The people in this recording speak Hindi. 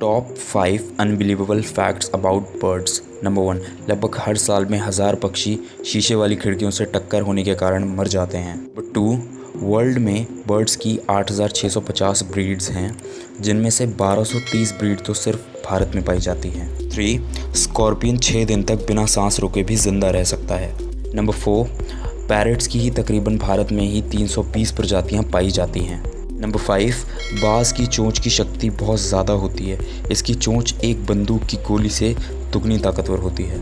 Top 5 unbelievable facts about birds. Number 1, लगभग हर साल में 1000 पक्षी शीशे वाली खिड़कियों से टक्कर होने के कारण मर जाते हैं। नंबर 2, वर्ल्ड में बर्ड्स की 8650 ब्रीड्स हैं, जिनमें से 1230 ब्रीड तो सिर्फ भारत में पाई जाती हैं। 3, स्कॉर्पियन 6 दिन तक बिना सांस रोके भी जिंदा रह सकता है। नंबर 4, पैरट्स की ही तकरीबन भारत में ही 320 प्रजातियां पाई जाती हैं। नंबर 5, बाज की चोंच की शक्ति बहुत ज़्यादा होती है। इसकी चोंच एक बंदूक की गोली से दुगनी ताकतवर होती है।